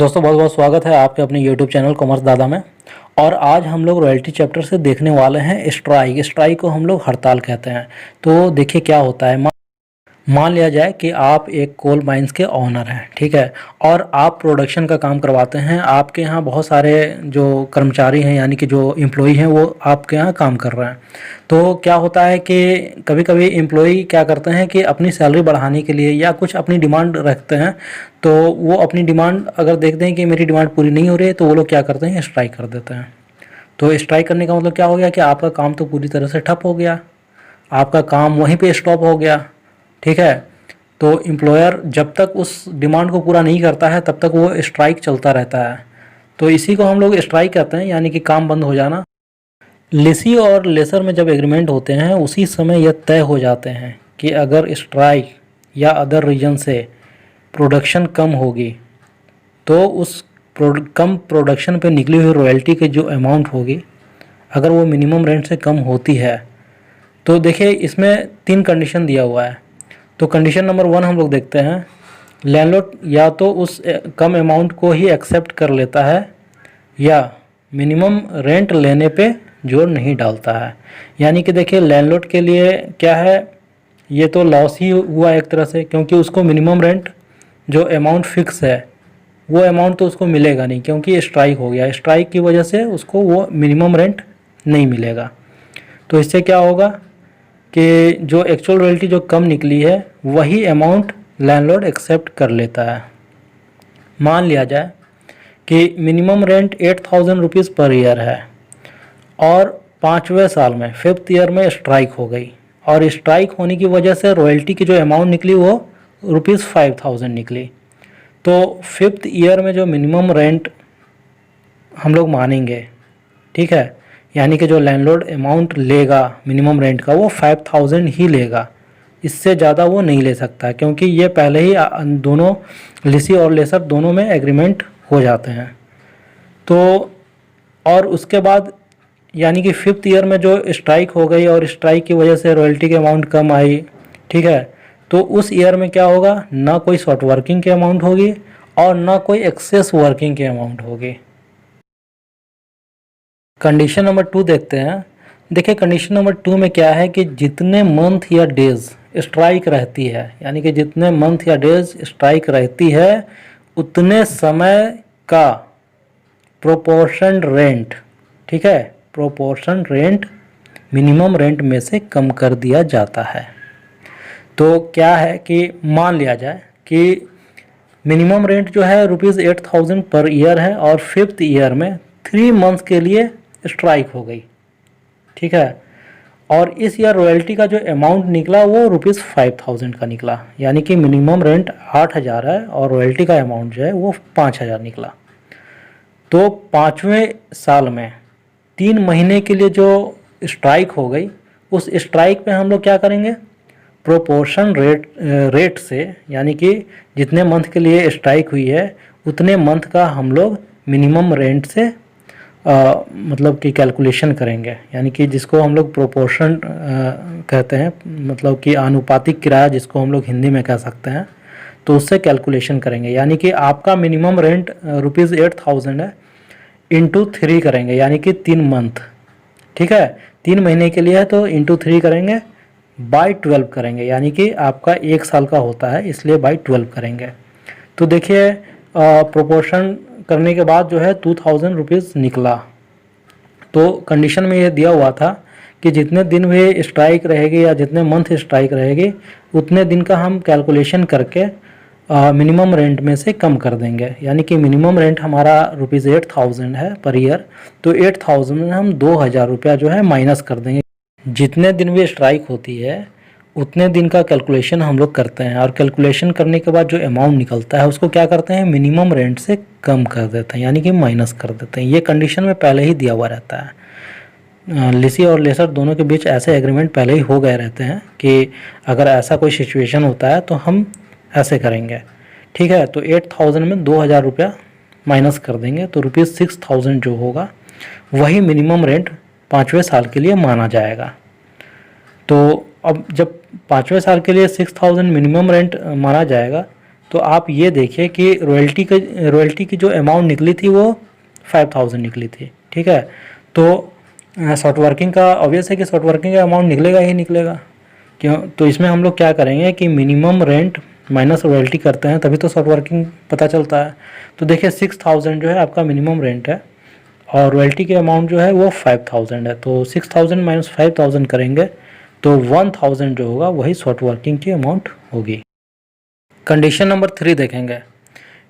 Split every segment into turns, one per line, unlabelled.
दोस्तों बहुत बहुत स्वागत है आपके अपने YouTube चैनल कॉमर्स दादा में। और आज हम लोग रॉयल्टी चैप्टर से देखने वाले हैं स्ट्राइक को हम लोग हड़ताल कहते हैं। तो देखिए क्या होता है। मान लिया जाए कि आप एक कोल माइंस के ओनर हैं, ठीक है, और आप प्रोडक्शन का काम करवाते हैं। आपके यहाँ बहुत सारे जो कर्मचारी हैं यानी कि जो एम्प्लॉई हैं वो आपके यहाँ काम कर रहे हैं। तो क्या होता है कि कभी कभी एम्प्लॉई क्या करते हैं कि अपनी सैलरी बढ़ाने के लिए या कुछ अपनी डिमांड रखते हैं। तो वो अपनी डिमांड अगर देखते हैं कि मेरी डिमांड पूरी नहीं हो रही है तो वो लोग क्या करते हैं, स्ट्राइक कर देते हैं। तो स्ट्राइक करने का मतलब क्या हो गया कि आपका काम तो पूरी तरह से ठप हो गया, आपका काम वहीं पे स्टॉप हो गया, ठीक है। तो एम्प्लॉयर जब तक उस डिमांड को पूरा नहीं करता है तब तक वो स्ट्राइक चलता रहता है। तो इसी को हम लोग स्ट्राइक कहते हैं, यानी कि काम बंद हो जाना। लेसी और लेसर में जब एग्रीमेंट होते हैं उसी समय यह तय हो जाते हैं कि अगर स्ट्राइक या अदर रीजन से प्रोडक्शन कम होगी तो उस कम प्रोडक्शन पे निकली हुई रॉयल्टी की जो अमाउंट होगी, अगर वो मिनिमम रेंट से कम होती है तो देखिए इसमें 3 कंडीशन दिया हुआ है। तो कंडीशन नंबर 1 हम लोग देखते हैं। लैंडलॉर्ड या तो उस कम अमाउंट को ही एक्सेप्ट कर लेता है या मिनिमम रेंट लेने पे जोर नहीं डालता है। यानी कि देखिए लैंडलॉर्ड के लिए क्या है, ये तो लॉस ही हुआ एक तरह से, क्योंकि उसको मिनिमम रेंट जो अमाउंट फिक्स है वो अमाउंट तो उसको मिलेगा नहीं, क्योंकि स्ट्राइक हो गया। स्ट्राइक की वजह से उसको वो मिनिमम रेंट नहीं मिलेगा। तो इससे क्या होगा कि जो एक्चुअल रॉयल्टी जो कम निकली है वही अमाउंट लैंडलॉर्ड एक्सेप्ट कर लेता है। मान लिया जाए कि minimum rent 8,000 rupees per year है और 5वें साल में 5th ईयर में स्ट्राइक हो गई, और स्ट्राइक होने की वजह से रॉयल्टी की जो अमाउंट निकली वो ₹5,000 निकली। तो 5th ईयर में जो मिनिमम रेंट हम लोग मानेंगे, ठीक है, यानी कि जो लैंडलॉर्ड अमाउंट लेगा मिनिमम रेंट का वो 5,000 ही लेगा, इससे ज़्यादा वो नहीं ले सकता, क्योंकि ये पहले ही दोनों लिसी और लेसर दोनों में एग्रीमेंट हो जाते हैं। तो और उसके बाद यानी कि 5th ईयर में जो स्ट्राइक हो गई और स्ट्राइक की वजह से रॉयल्टी की अमाउंट कम आई, ठीक है, तो उस ईयर में क्या होगा, ना कोई शॉर्ट वर्किंग की अमाउंट होगी और ना कोई एक्सेस वर्किंग की अमाउंट होगी। कंडीशन नंबर 2 देखते हैं। देखिए कंडीशन नंबर 2 में क्या है कि जितने मंथ या डेज स्ट्राइक रहती है, यानी कि जितने मंथ या डेज स्ट्राइक रहती है उतने समय का प्रोपोर्शन रेंट, ठीक है, प्रोपोर्शन रेंट मिनिमम रेंट में से कम कर दिया जाता है। तो क्या है कि मान लिया जाए कि मिनिमम रेंट जो है ₹8,000 पर ईयर है और 5th ईयर में 3 मंथ के लिए स्ट्राइक हो गई, ठीक है, और इस ईयर रॉयल्टी का जो अमाउंट निकला वो ₹5,000 का निकला, यानी कि मिनिमम रेंट 8,000 है और रॉयल्टी का अमाउंट जो है वो 5,000 निकला। तो 5वें साल में 3 महीने के लिए जो स्ट्राइक हो गई, उस स्ट्राइक पे हम लोग क्या करेंगे, प्रोपोर्शन रेट से, यानी कि जितने मंथ के लिए स्ट्राइक हुई है उतने मंथ का हम लोग मिनिमम रेंट से मतलब कि कैलकुलेशन करेंगे, यानी कि जिसको हम लोग प्रोपोर्शन कहते हैं, मतलब कि आनुपातिक किराया जिसको हम लोग हिंदी में कह सकते हैं। तो उससे कैलकुलेशन करेंगे, यानी कि आपका मिनिमम रेंट ₹8,000 है, इंटू 3 करेंगे, यानी कि 3 मंथ, ठीक है, 3 महीने के लिए है तो इंटू 3 करेंगे, बाई 12 करेंगे, यानी कि आपका 1 साल का होता है इसलिए बाई 12 करेंगे। तो देखिए प्रोपोर्शन करने के बाद जो है 2,000 रुपीज़ निकला। तो कंडीशन में ये दिया हुआ था कि जितने दिन भी स्ट्राइक रहेगी या जितने मंथ स्ट्राइक रहेगी उतने दिन का हम कैलकुलेशन करके मिनिमम रेंट में से कम कर देंगे, यानी कि मिनिमम रेंट हमारा ₹8,000 है पर ईयर, तो 8,000 में हम 2,000 रुपया जो है माइनस कर देंगे। जितने दिन भी स्ट्राइक होती है उतने दिन का कैलकुलेशन हम लोग करते हैं, और कैलकुलेशन करने के बाद जो अमाउंट निकलता है उसको क्या करते हैं, मिनिमम रेंट से कम कर देते हैं, यानी कि माइनस कर देते हैं। ये कंडीशन में पहले ही दिया हुआ रहता है। लिसी और लेसर दोनों के बीच ऐसे एग्रीमेंट पहले ही हो गए रहते हैं कि अगर ऐसा कोई सिचुएशन होता है तो हम ऐसे करेंगे, ठीक है। तो 8,000 में 2,000 रुपया माइनस कर देंगे तो ₹6,000 जो होगा वही मिनिमम रेंट 5वें साल के लिए माना जाएगा। तो अब जब 5वें साल के लिए 6,000 मिनिमम रेंट माना जाएगा तो आप ये देखिए कि रॉयल्टी की जो अमाउंट निकली थी वो 5000 निकली थी, ठीक है। तो शॉर्ट वर्किंग का ऑब्वियस है कि शॉर्ट वर्किंग का अमाउंट निकलेगा ही निकलेगा, क्यों? तो इसमें हम लोग क्या करेंगे कि मिनिमम रेंट माइनस रॉयल्टी करते हैं, तभी तो शॉर्ट वर्किंग पता चलता है। तो देखिए 6000 जो है आपका मिनिमम रेंट है और रॉयल्टी के अमाउंट जो है वो 5000 है। तो 6000 माइनस 5000 करेंगे तो 1000 जो होगा वही शॉर्ट वर्किंग की अमाउंट होगी। कंडीशन नंबर 3 देखेंगे,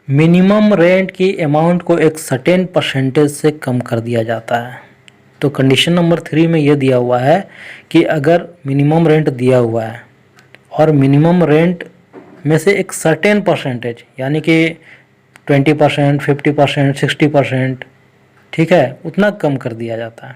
मिनिमम रेंट की अमाउंट को एक सर्टेन परसेंटेज से कम कर दिया जाता है। तो कंडीशन नंबर 3 में ये दिया हुआ है कि अगर मिनिमम रेंट दिया हुआ है और मिनिमम रेंट में से एक सर्टेन परसेंटेज यानी कि 20%, 50%, 60%, ठीक है, उतना कम कर दिया जाता है।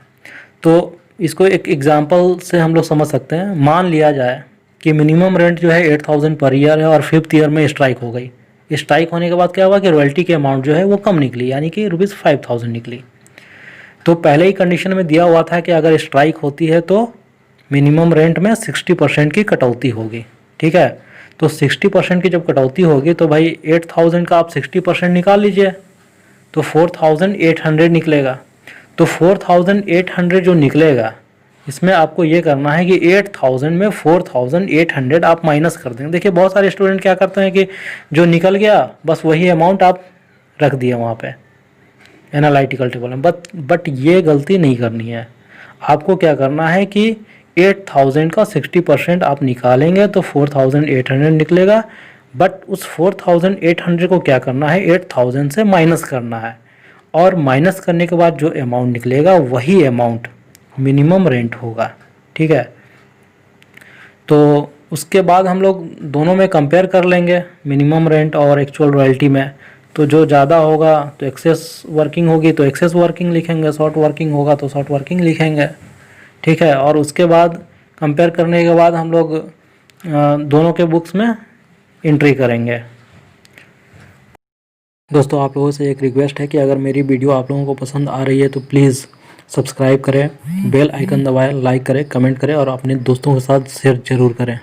तो इसको एक एग्जांपल से हम लोग समझ सकते हैं। मान लिया जाए कि मिनिमम रेंट जो है 8000 पर ईयर है और 5th ईयर में स्ट्राइक हो गई। स्ट्राइक होने के बाद क्या हुआ कि रॉयल्टी की अमाउंट जो है वो कम निकली, यानी कि ₹5000 निकली। तो पहले ही कंडीशन में दिया हुआ था कि अगर स्ट्राइक होती है तो मिनिमम रेंट में 60% की कटौती होगी, ठीक है। तो 60% की जब कटौती होगी तो भाई 8000 का आप 60% निकाल लीजिए तो 4800 निकलेगा। तो 4800 जो निकलेगा इसमें आपको ये करना है कि 8000 में 4800 आप माइनस कर देंगे। देखिए बहुत सारे स्टूडेंट क्या करते हैं कि जो निकल गया बस वही अमाउंट आप रख दिए वहाँ पे एनालिटिकल टेबल में, बट ये गलती नहीं करनी है। आपको क्या करना है कि 8000 का 60% आप निकालेंगे तो 4800 निकलेगा, बट उस 4800 को क्या करना है 8000 से माइनस करना है और माइनस करने के बाद जो अमाउंट निकलेगा वही अमाउंट मिनिमम रेंट होगा, ठीक है। तो उसके बाद हम लोग दोनों में कंपेयर कर लेंगे मिनिमम रेंट और एक्चुअल रॉयल्टी में। तो जो ज़्यादा होगा तो एक्सेस वर्किंग होगी तो एक्सेस वर्किंग लिखेंगे, शॉर्ट वर्किंग होगा तो शॉर्ट वर्किंग लिखेंगे, ठीक है। और उसके बाद कंपेयर करने के बाद हम लोग दोनों के बुक्स में एंट्री करेंगे। दोस्तों आप लोगों से एक रिक्वेस्ट है कि अगर मेरी वीडियो आप लोगों को पसंद आ रही है तो प्लीज़ सब्सक्राइब करें, बेल आइकन दबाएं, लाइक करें, कमेंट करें और अपने दोस्तों के साथ शेयर ज़रूर करें।